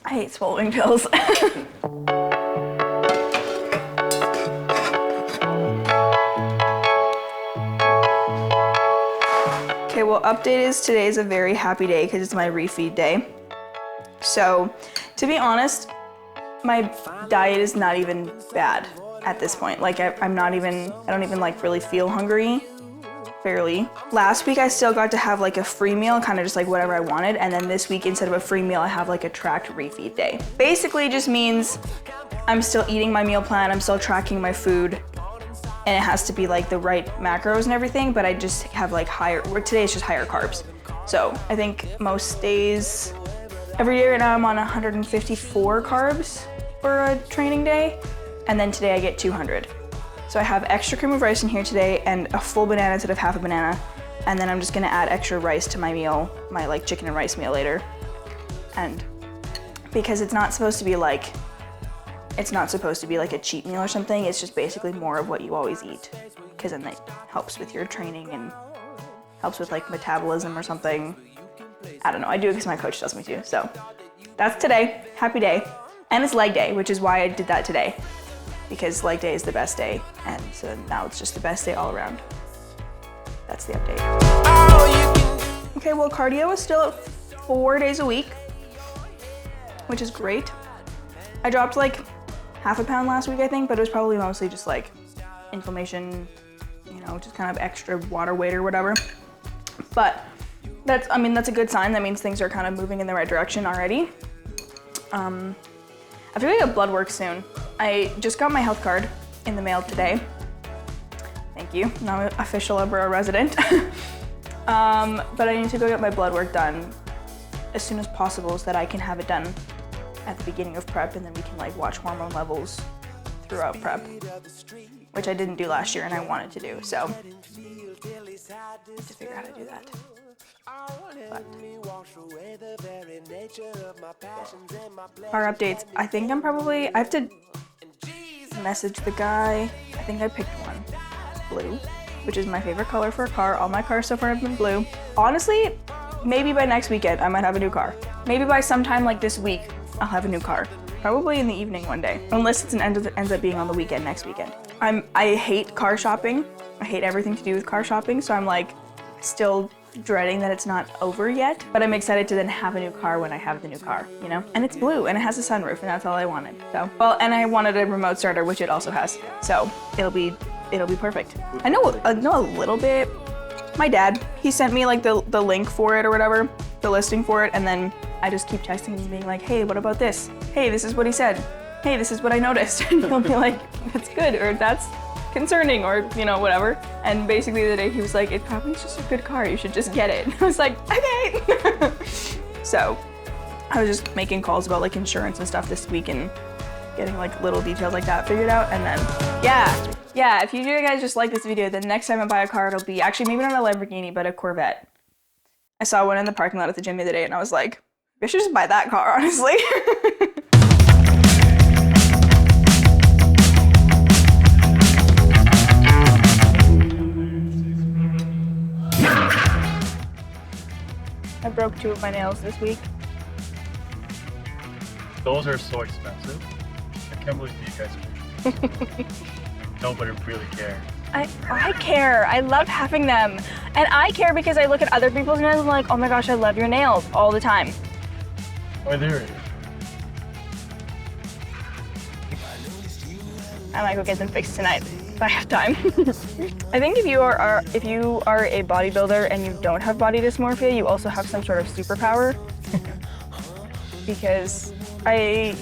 I hate swallowing pills. Okay, well, update is today is a very happy day because it's my refeed day. So, to be honest, my diet is not even bad at this point. Like, I don't even like really feel hungry, barely. Last week I still got to have like a free meal, kind of just like whatever I wanted. And then this week, instead of a free meal, I have like a tracked refeed day. Basically just means I'm still eating my meal plan, I'm still tracking my food, and it has to be like the right macros and everything, but I just have like today it's just higher carbs. So I think most days, every year now I'm on 154 carbs for a training day, and then today I get 200. So I have extra cream of rice in here today and a full banana instead of half a banana, and then I'm just gonna add extra rice to my meal, my like chicken and rice meal later. And because it's not supposed to be like a cheat meal or something, it's just basically more of what you always eat, because then that helps with your training and helps with like metabolism or something. I don't know, I do it because my coach tells me to. So that's today, happy day. And it's leg day, which is why I did that today, because leg day is the best day, and so now it's just the best day all around. That's the update. Okay, well, cardio is still at 4 days a week, which is great. I dropped like half a pound last week, I think, but it was probably mostly just like inflammation, you know, just kind of extra water weight or whatever. But that's a good sign. That means things are kind of moving in the right direction already. I feel like I get blood work soon. I just got my health card in the mail today. Thank you. Now I'm an official Apparel resident. But I need to go get my blood work done as soon as possible so that I can have it done at the beginning of prep, and then we can like watch hormone levels throughout prep, which I didn't do last year and I wanted to do, so I have to figure out how to do that. But car updates, I think I have to message the guy. I think I picked one, blue, which is my favorite color for a car. All my cars so far have been blue. Honestly, maybe by next weekend I might have a new car. Maybe by sometime like this week I'll have a new car. Probably in the evening one day, unless it ends up being on the weekend next weekend. I hate car shopping. I hate everything to do with car shopping, so I'm like still dreading that it's not over yet, but I'm excited to then have a new car when I have the new car, you know? And it's blue and it has a sunroof, and that's all I wanted. So, well, and I wanted a remote starter, which it also has. So it'll be perfect. I know a little bit. My dad, he sent me like the link for it or whatever, the listing for it, and then I just keep texting him being like, hey, what about this? Hey, this is what he said. Hey, this is what I noticed. And he'll be like, that's good, or that's concerning, or, you know, whatever. And basically the day he was like, it probably is just a good car, you should just get it. And I was like, okay. So I was just making calls about like insurance and stuff this week and getting like little details like that figured out. And then, yeah, if you guys just like this video, then next time I buy a car, it'll be actually maybe not a Lamborghini, but a Corvette. I saw one in the parking lot at the gym the other day and I was like, I should just buy that car, honestly. I broke 2 of my nails this week. Those are so expensive. I can't believe you guys nobody really cares. I care. I love having them. And I care because I look at other people's nails and I'm like, oh my gosh, I love your nails all the time. Oh, there it is. I might go get them fixed tonight if I have time. I think if you are a bodybuilder and you don't have body dysmorphia, you also have some sort of superpower. Because I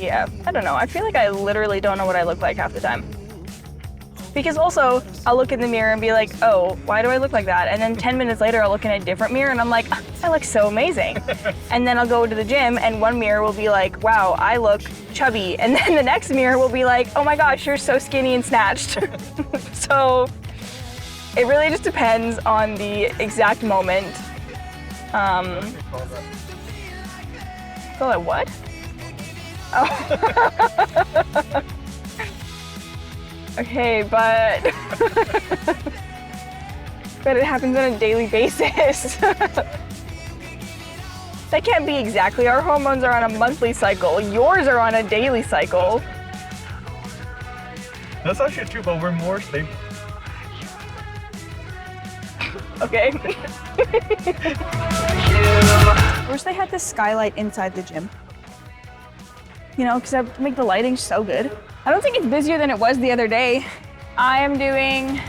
don't know. I feel like I literally don't know what I look like half the time. Because also, I'll look in the mirror and be like, oh, why do I look like that? And then 10 minutes later, I'll look in a different mirror and I'm like, I look so amazing. And then I'll go to the gym and one mirror will be like, wow, I look chubby. And then the next mirror will be like, oh my gosh, you're so skinny and snatched. So it really just depends on the exact moment. Call it what? Oh. Okay, but it happens on a daily basis. That can't be exactly. Our hormones are on a monthly cycle. Yours are on a daily cycle. That's actually true, but we're more stable. Okay. I wish they had this skylight inside the gym. You know, because that would make the lighting so good. I don't think it's busier than it was the other day. I am doing,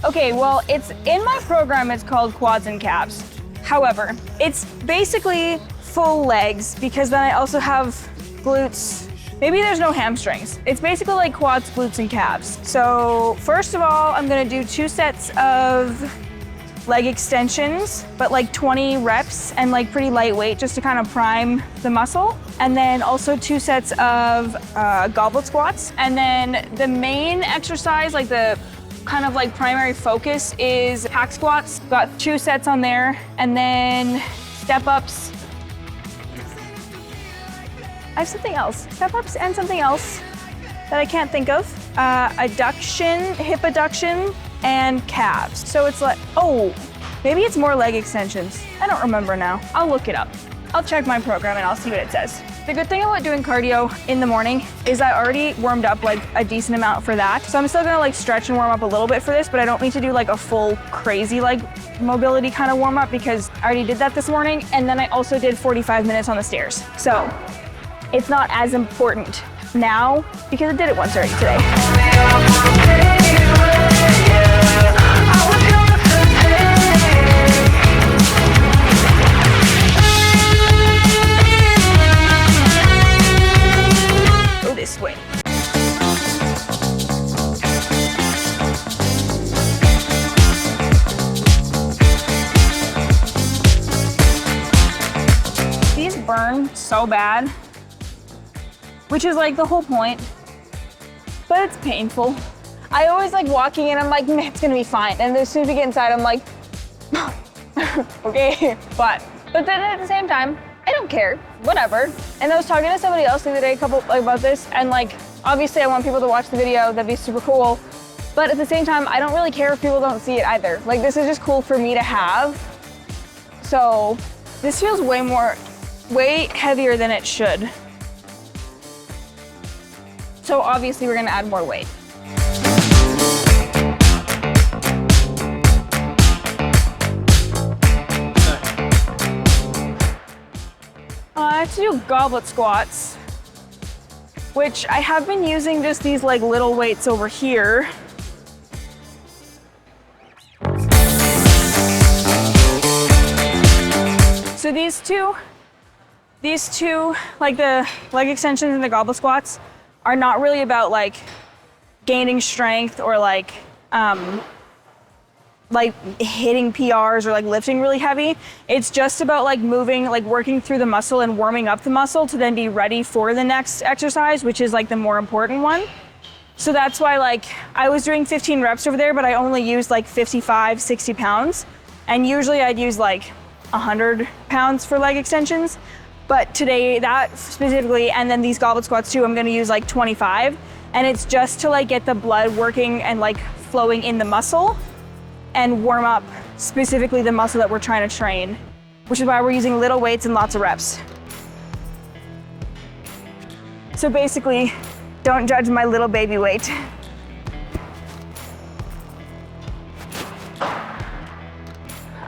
okay, well, it's in my program, it's called quads and calves. However, it's basically full legs because then I also have glutes. Maybe there's no hamstrings. It's basically like quads, glutes, and calves. So first of all, I'm gonna do 2 sets of leg extensions, but like 20 reps and like pretty lightweight just to kind of prime the muscle. And then also 2 sets of goblet squats. And then the main exercise, like the kind of like primary focus is hack squats. Got 2 sets on there. And then step ups. I have something else. Step ups and something else that I can't think of. Adduction, hip adduction, and calves. So it's like, oh, maybe it's more leg extensions. I don't remember now. I'll look it up. I'll check my program and I'll see what it says. The good thing about doing cardio in the morning is I already warmed up like a decent amount for that. So I'm still gonna like stretch and warm up a little bit for this, but I don't need to do like a full crazy like mobility kind of warm up because I already did that this morning. And then I also did 45 minutes on the stairs. So it's not as important now because I did it once already today. Go this way. These burn so bad, which is like the whole point, but it's painful. I always like walking in, I'm like, man, it's gonna be fine. And as soon as we get inside, I'm like, okay. But then at the same time, I don't care, whatever. And I was talking to somebody else the other day about this, and like, obviously I want people to watch the video, that'd be super cool. But at the same time, I don't really care if people don't see it either. Like, this is just cool for me to have. So this feels way heavier than it should. So obviously we're gonna add more weight. I have to do goblet squats, which I have been using just these like little weights over here. So these two, like the leg extensions and the goblet squats, are not really about like gaining strength or like hitting PRs or like lifting really heavy. It's just about like moving, like working through the muscle and warming up the muscle to then be ready for the next exercise, which is like the more important one. So that's why like I was doing 15 reps over there, but I only used like 55, 60 pounds. And usually I'd use like 100 pounds for leg extensions. But today, that specifically, and then these goblet squats too, I'm gonna use like 25. And it's just to like get the blood working and like flowing in the muscle and warm up specifically the muscle that we're trying to train, which is why we're using little weights and lots of reps. So basically, don't judge my little baby weight.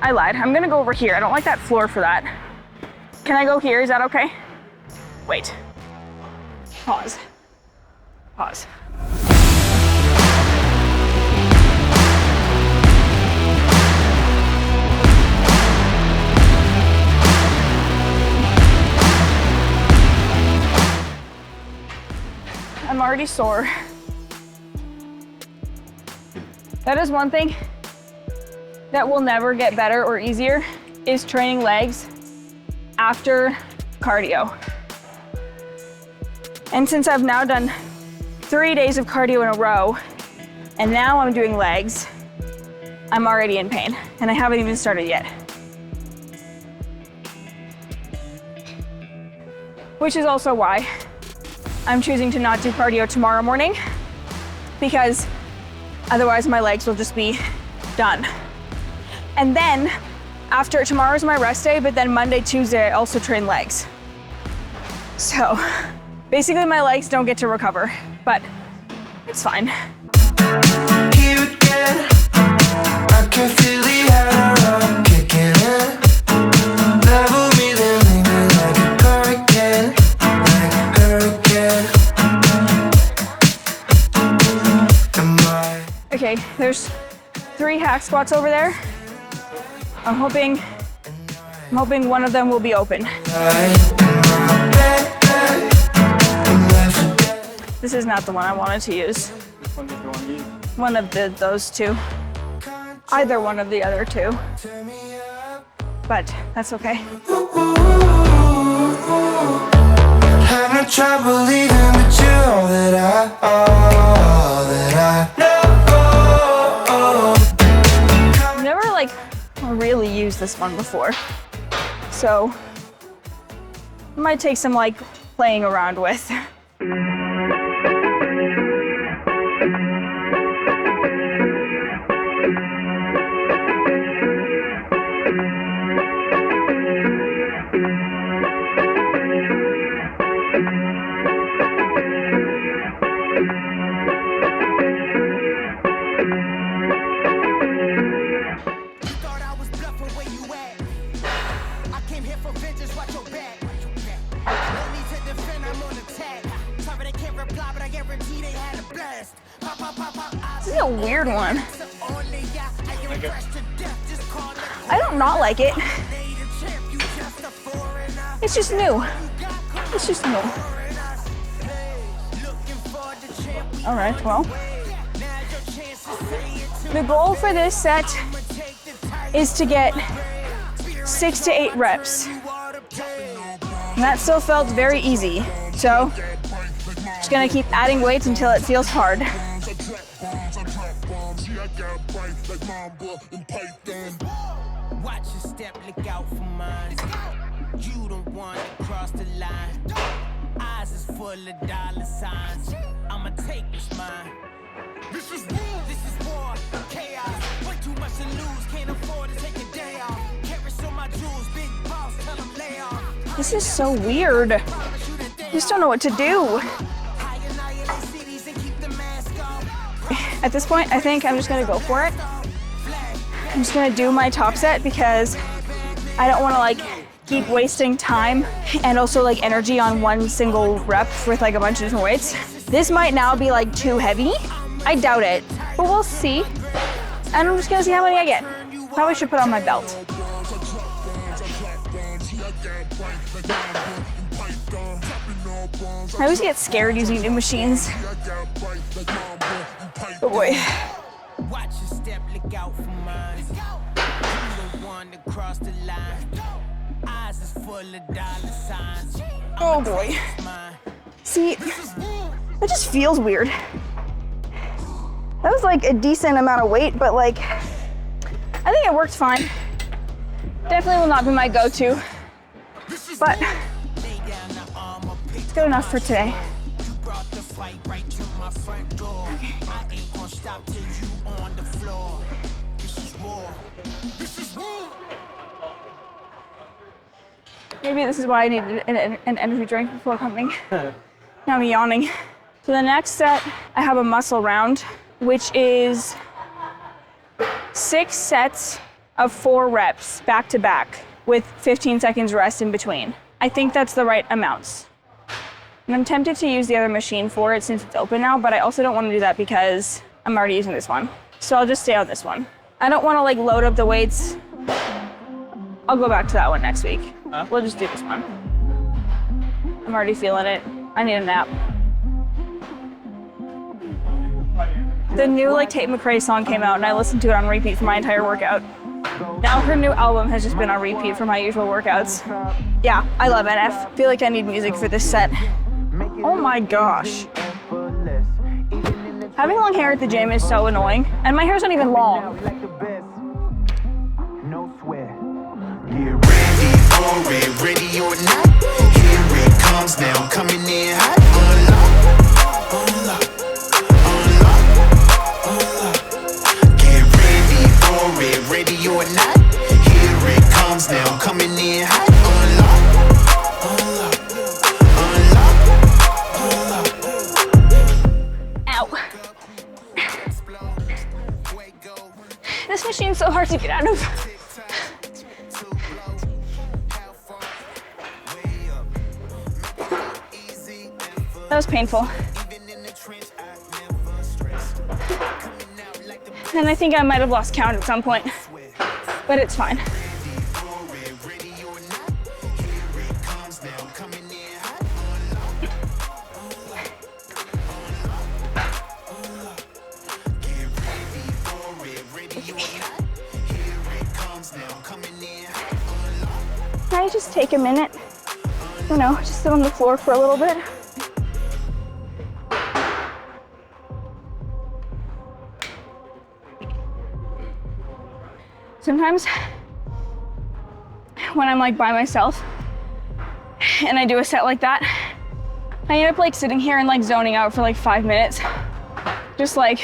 I lied, I'm gonna go over here. I don't like that floor for that. Can I go here? Is that okay? Wait. Pause. Pause. I'm already sore. That is one thing that will never get better or easier, is training legs after cardio. And since I've now done 3 days of cardio in a row, and now I'm doing legs, I'm already in pain, and I haven't even started yet. Which is also why I'm choosing to not do cardio tomorrow morning, because otherwise my legs will just be done. And then after tomorrow's my rest day, but then Monday, Tuesday, I also train legs. So basically my legs don't get to recover, but it's fine. Here again, I can feel the arrow kicking in. Level me, then leave me like a hurricane, like a hurricane. Am I? Okay, there's 3 hack squats over there. I'm hoping one of them will be open. This is not the one I wanted to use. Which one did you want to use? One of those two. Either one of the other two. But that's okay. Have no trouble leaving, but you're all that I know. I've never like really used this one before. So it might take some like playing around with. This is a weird one. I don't not like it. It's just new. It's just new. All right, well. The goal for this set is to get 6 to 8 reps. And that still felt very easy. So, just gonna keep adding weights until it feels hard. Watch your step, look out for mine. You don't want to cross the line. Eyes is full of dollar signs. I'ma take this mine. This is war, chaos. Way too much to lose, can't afford to take a day off. Carry so my jewels, big boss, tell them lay off. This is so weird. I just don't know what to do. At this point, I think I'm just gonna go for it. I'm just gonna do my top set because I don't wanna like keep wasting time and also like energy on one single rep with like a bunch of different weights. This might now be like too heavy. I doubt it, but we'll see. And I'm just gonna see how many I get. Probably should put on my belt. I always get scared using new machines. Oh boy. Watch your step, look out for mine. You don't want to cross the line. Eyes is full of dollar signs. Oh boy. See, that just feels weird. That was like a decent amount of weight, but like, I think it worked fine. Definitely will not be my go-to, but it's good enough for today. Maybe this is why I needed an energy drink before coming. Now I'm yawning. So the next set, I have a muscle round, which is 6 sets of 4 reps back to back with 15 seconds rest in between. I think that's the right amounts. And I'm tempted to use the other machine for it since it's open now, but I also don't want to do that because I'm already using this one. So I'll just stay on this one. I don't want to like load up the weights. I'll go back to that one next week. We'll just do this one. I'm already feeling it. I need a nap. The new like Tate McRae song came out and I listened to it on repeat for my entire workout. Now her new album has just been on repeat for my usual workouts. Yeah, I love NF. Feel like I need music for this set. Oh my gosh. Having long hair at the gym is so annoying, and my hair's not even long. Get ready for it, ready or not. Here it comes now, coming in hot. Unlock, unlock, unlock, unlock. Get ready for it, ready or not. Here it so hard to get out of. That was painful. And I think I might have lost count at some point, but it's fine. Can I just take a minute? You know, just sit on the floor for a little bit. Sometimes when I'm like by myself and I do a set like that, I end up like sitting here and like zoning out for like 5 minutes. Just like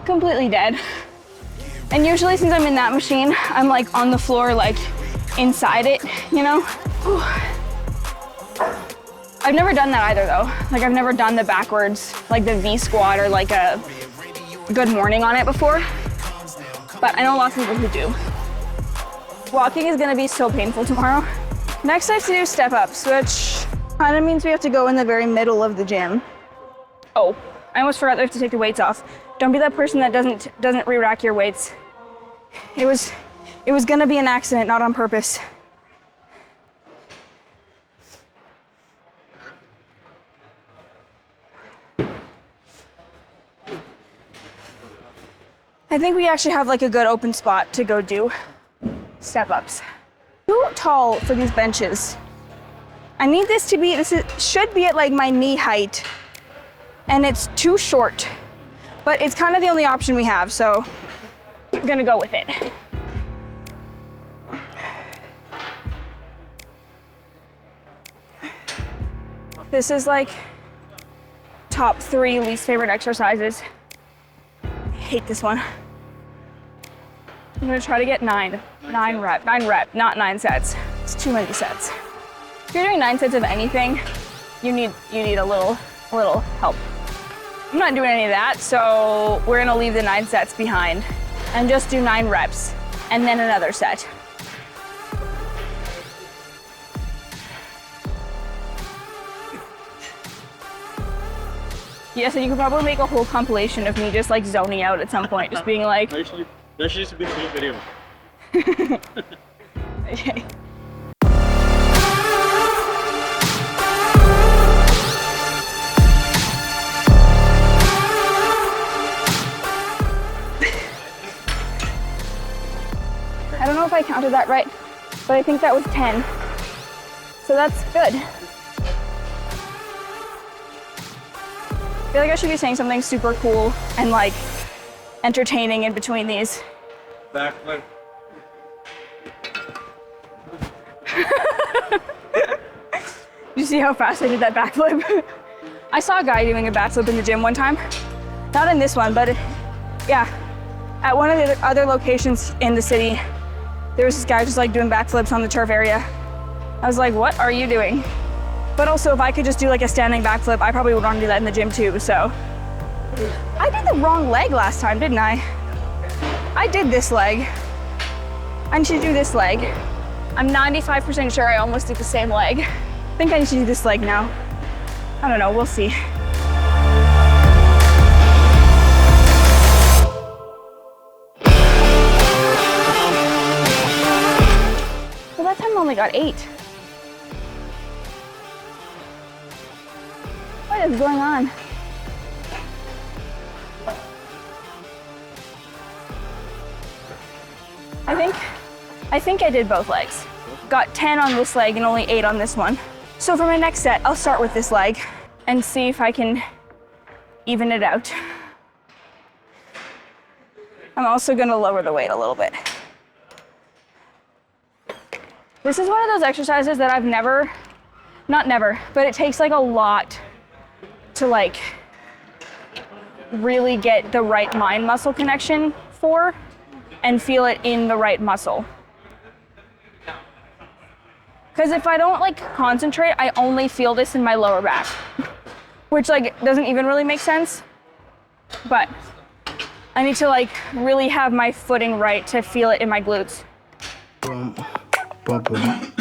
completely dead. And usually since I'm in that machine, I'm like on the floor, like inside it, you know? Whew. I've never done that either though. Like I've never done the backwards, like the V squat or like a good morning on it before. But I know lots of people who do. Walking is gonna be so painful tomorrow. Next I have to do step ups, which kind of means we have to go in the very middle of the gym. Oh, I almost forgot that I have to take the weights off. Don't be that person that doesn't re-rack your weights. It was gonna be an accident, not on purpose. I think we actually have like a good open spot to go do step ups. Too tall for these benches. I need this to be, should be at like my knee height, and it's too short. But it's kind of the only option we have, so I'm gonna go with it. This is like top 3 least favorite exercises. I hate this one. I'm gonna try to get 9 rep, not 9 sets. It's too many sets. If you're doing 9 sets of anything, you need a little help. I'm not doing any of that, so we're gonna leave the 9 sets behind and just do 9 reps and then another set. Yes, and you could probably make a whole compilation of me just like zoning out at some point, just being like. Actually, that should just be a full video. Okay. I don't know if I counted that right, but I think that was 10. So that's good. I feel like I should be saying something super cool and like entertaining in between these. Backflip. You see how fast I did that backflip? I saw a guy doing a backflip in the gym one time. Not in this one, but yeah. At one of the other locations in the city, there was this guy just like doing backflips on the turf area. I was like, what are you doing? But also, if I could just do like a standing backflip, I probably would want to do that in the gym too, so. I did the wrong leg last time, didn't I? I did this leg. I need to do this leg. I'm 95% sure I almost did the same leg. I think I need to do this leg now. I don't know, we'll see. Well, that time I only got 8. What is going on? I think I did both legs. Got 10 on this leg and only 8 on this one. So for my next set, I'll start with this leg and see if I can even it out. I'm also gonna lower the weight a little bit. This is one of those exercises that I've not never, but it takes like a lot to like really get the right mind muscle connection for and feel it in the right muscle. Because if I don't like concentrate, I only feel this in my lower back, which like doesn't even really make sense, but I need to like really have my footing right to feel it in my glutes. Boom, boom, boom,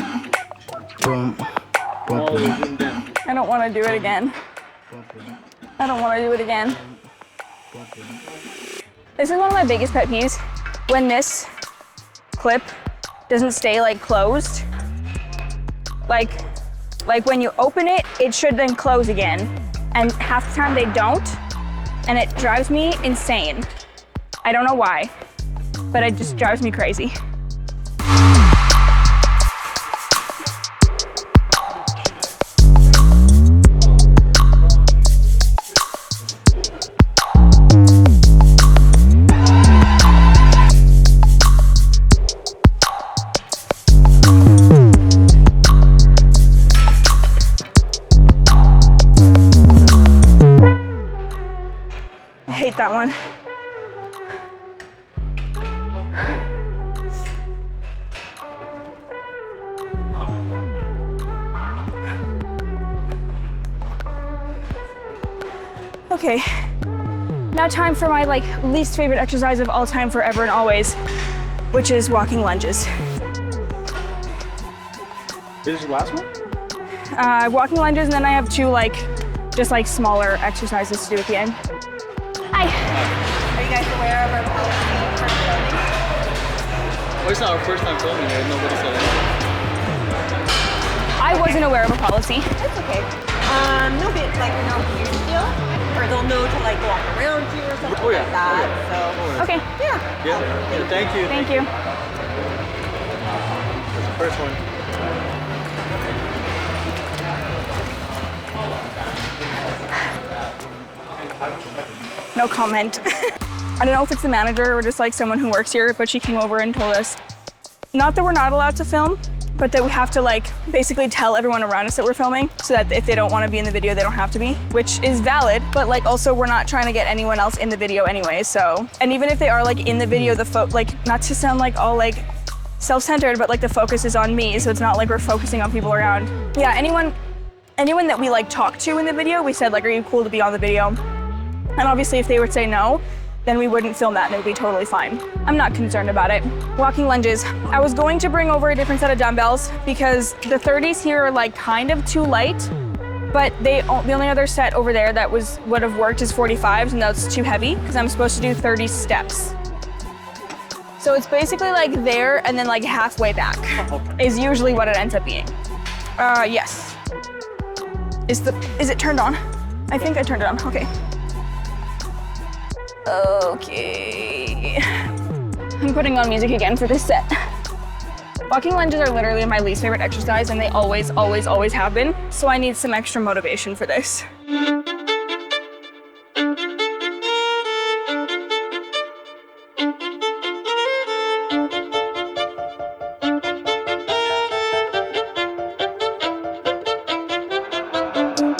boom, boom. I don't want to do it again. I don't want to do it again. This is one of my biggest pet peeves. When this clip doesn't stay like closed, like when you open it, it should then close again. And half the time they don't, and it drives me insane. I don't know why, but it just drives me crazy. I hate that one. Okay, now time for my like least favorite exercise of all time, forever and always, which is walking lunges. This is the last one? Walking lunges, and then I have two like, just like smaller exercises to do at the end. Hi. Are you guys aware of our policy for filming? Well, it's not our first time filming here. Nobody said anything. I wasn't aware of a policy. It's okay. No bit like no huge deal, or they'll know to like walk around you or something Oh, yeah. like that. Oh, So Okay, yeah. Yeah. Thank you. thank you. That's the first one. No comment. I don't know if it's the manager or just like someone who works here, but she came over and told us, not that we're not allowed to film, but that we have to like basically tell everyone around us that we're filming, so that if they don't want to be in the video, they don't have to be, which is valid, but like also we're not trying to get anyone else in the video anyway, so. And even if they are like in the video, like not to sound like all like self-centered, but like the focus is on me, so it's not like we're focusing on people around. Yeah, anyone that we like talk to in the video, we said like, are you cool to be on the video? And obviously if they would say no, then we wouldn't film that and it would be totally fine. I'm not concerned about it. Walking lunges. I was going to bring over a different set of dumbbells because the 30s here are like kind of too light, but the only other set over there that would have worked is 45s, and that's too heavy because I'm supposed to do 30 steps. So it's basically like there and then like halfway back is usually what it ends up being. Yes. Is it turned on? I think I turned it on, okay. Okay. I'm putting on music again for this set. Walking lunges are literally my least favorite exercise, and they always, always, always have been. So I need some extra motivation for this.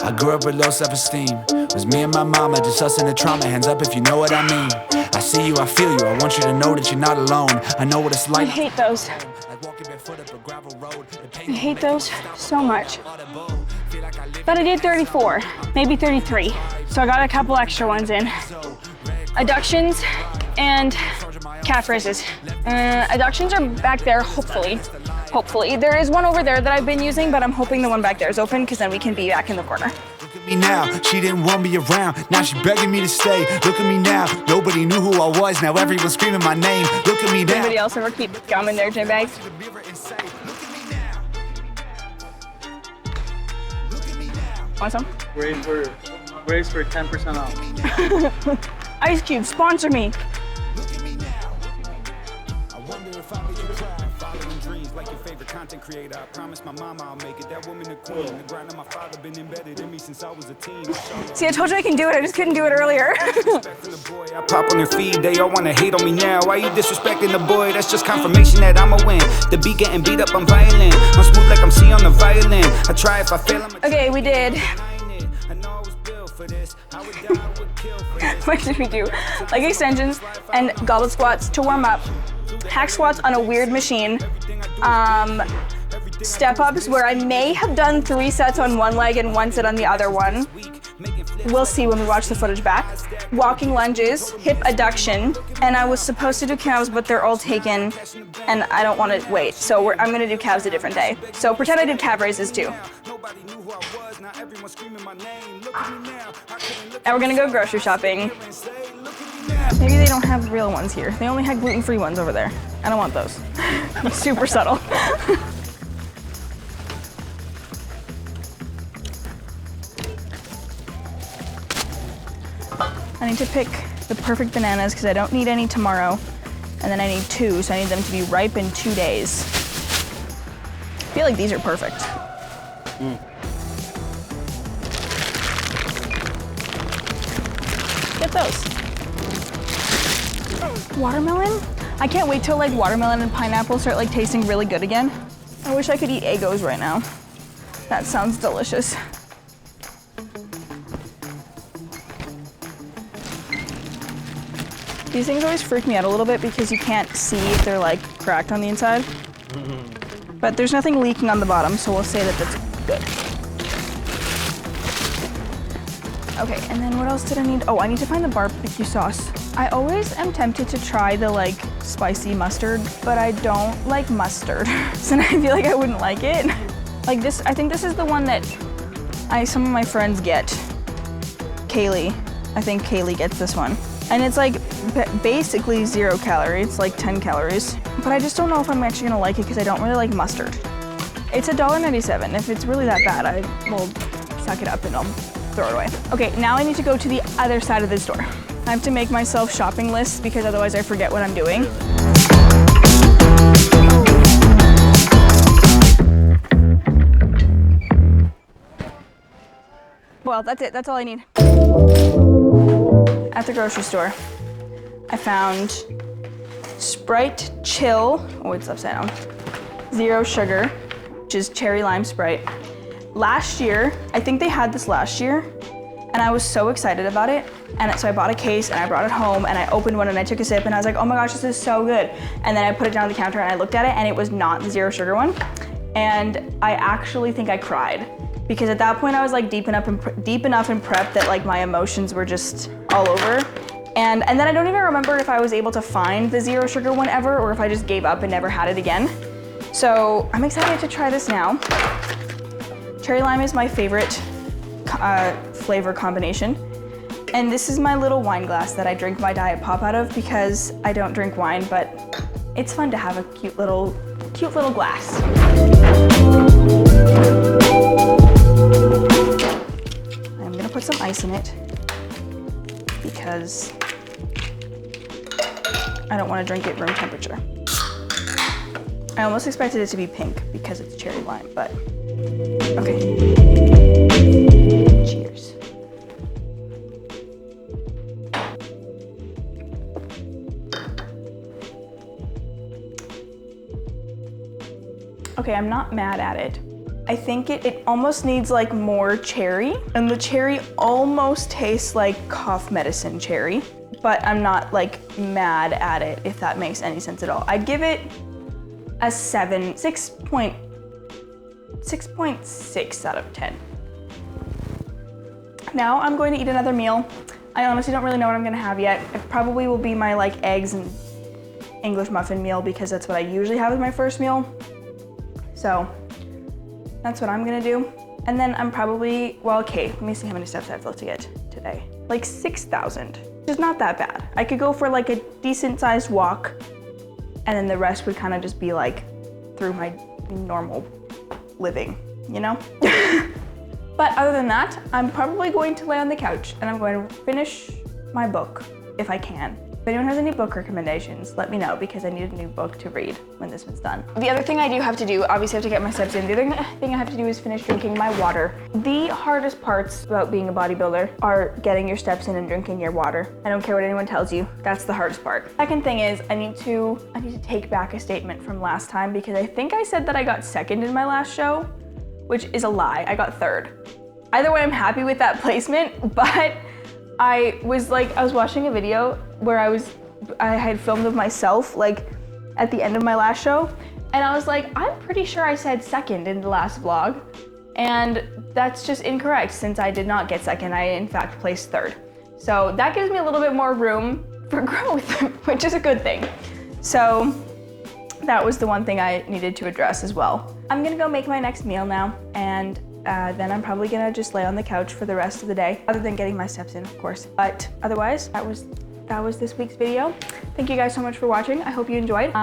I grew up with low self-esteem. It was me and my mama, just us in the trauma. Hands up if you know what I mean. I see you, I feel you. I want you to know that you're not alone. I know what it's I like. hate those. I hate those so much. But I did 34, maybe 33. So I got a couple extra ones in. Adductions and calf raises. Adductions are back there, hopefully. Hopefully. There is one over there that I've been using, but I'm hoping the one back there is open because then we can be back in the corner. Look at me now, she didn't want me around. Now she begging me to stay. Look at me now, nobody knew who I was. Now everyone's screaming my name. Look at me now. Anybody else ever keep gum in their gym bags? Want some? Raise for 10% off. Ice Cube, sponsor me. Content creator, I promise my mama I'll make it. That woman a queen. The grind of my father been embedded in me since I was a teen. See, I told you I can do it. I just couldn't do it earlier. I pop on your feed, they all wanna hate on me now. Why you disrespecting the boy? That's just confirmation that I'ma win. The beat getting beat up, I'm violent. I'm smooth like I'm C on the violin. I try if I fail, I'm Okay, we did. I know I was built for this. I would die, I would kill for this. What did we do? Leg extensions and goblet squats to warm up. Hack squats on a weird machine. Step ups where I may have done 3 sets on one leg and 1 set on the other one. We'll see when we watch the footage back. Walking lunges, hip adduction, and I was supposed to do calves, but they're all taken, and I don't want to wait. So I'm gonna do calves a different day. So pretend I did calf raises too. Now we're gonna go grocery shopping. Maybe they don't have real ones here. They only had gluten-free ones over there. I don't want those. Super subtle. I need to pick the perfect bananas because I don't need any tomorrow. And then I need 2, so I need them to be ripe in 2 days. I feel like these are perfect. Get those. Watermelon? I can't wait till like watermelon and pineapple start like tasting really good again. I wish I could eat Eggos right now. That sounds delicious. These things always freak me out a little bit because you can't see if they're like cracked on the inside. But there's nothing leaking on the bottom, so we'll say that that's good. Okay, and then what else did I need? Oh, I need to find the barbecue sauce. I always am tempted to try the like spicy mustard, but I don't like mustard. So I feel like I wouldn't like it. Like this, I think this is the one that some of my friends get. Kaylee, I think Kaylee gets this one. And it's like basically 0 calories, it's like 10 calories. But I just don't know if I'm actually gonna like it because I don't really like mustard. It's $1.97. If it's really that bad, I will suck it up and I'll throw it away. Okay, now I need to go to the other side of the store. I have to make myself shopping lists because otherwise I forget what I'm doing. Well, that's it, that's all I need. At the grocery store, I found Sprite Chill, oh it's upside down, 0 sugar, which is cherry lime Sprite. Last year, I think they had this last year, and I was so excited about it. And so I bought a case and I brought it home and I opened one and I took a sip and I was like, oh my gosh, this is so good. And then I put it down on the counter and I looked at it and it was not the 0 sugar one. And I actually think I cried because at that point I was like deep enough in prep that like my emotions were just all over. And then I don't even remember if I was able to find the 0 sugar one ever or if I just gave up and never had it again. So I'm excited to try this now. Cherry lime is my favorite flavor combination. And this is my little wine glass that I drink my Diet Pop out of because I don't drink wine, but it's fun to have a cute little glass. I'm gonna put some ice in it because I don't want to drink it room temperature. I almost expected it to be pink because it's cherry lime, but okay. Cheers. Okay, I'm not mad at it. I think it almost needs like more cherry, and the cherry almost tastes like cough medicine cherry, but I'm not like mad at it, if that makes any sense at all. I'd give it a 6.6 out of 10. Now I'm going to eat another meal. I honestly don't really know what I'm gonna have yet. It probably will be my like eggs and English muffin meal because that's what I usually have as my first meal. So that's what I'm gonna do. And then I'm probably, well, okay, let me see how many steps I have left to get today. Like 6,000, which is not that bad. I could go for like a decent sized walk and then the rest would kind of just be like through my normal living, you know? But other than that, I'm probably going to lay on the couch and I'm going to finish my book if I can. If anyone has any book recommendations, let me know because I need a new book to read when this one's done. The other thing I do have to do, obviously I have to get my steps in. The other thing I have to do is finish drinking my water. The hardest parts about being a bodybuilder are getting your steps in and drinking your water. I don't care what anyone tells you, that's the hardest part. Second thing is I need to take back a statement from last time because I think I said that I got second in my last show, which is a lie, I got third. Either way, I'm happy with that placement, but I was watching a video where I had filmed of myself like at the end of my last show, and I was like, I'm pretty sure I said second in the last vlog, and that's just incorrect since I did not get second. I in fact placed third. So that gives me a little bit more room for growth, which is a good thing. So that was the one thing I needed to address as well. I'm gonna go make my next meal now, and then I'm probably gonna just lay on the couch for the rest of the day, other than getting my steps in, of course. But otherwise, that was this week's video. Thank you guys so much for watching. I hope you enjoyed.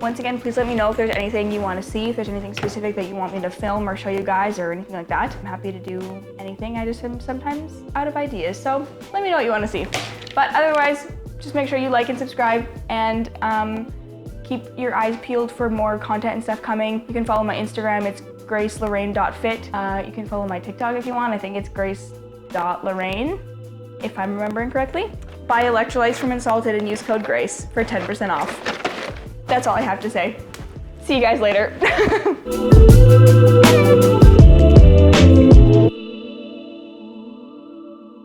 Once again, please let me know if there's anything you want to see, if there's anything specific that you want me to film or show you guys or anything like that. I'm happy to do anything. I just am sometimes out of ideas, so let me know what you want to see. But otherwise, just make sure you like and subscribe, and keep your eyes peeled for more content and stuff coming. You can follow my Instagram, it's gracelorraine.fit. You can follow my TikTok if you want. I think it's grace.lorraine, if I'm remembering correctly. Buy electrolytes from Insaltd and use code GRACE for 10% off. That's all I have to say. See you guys later.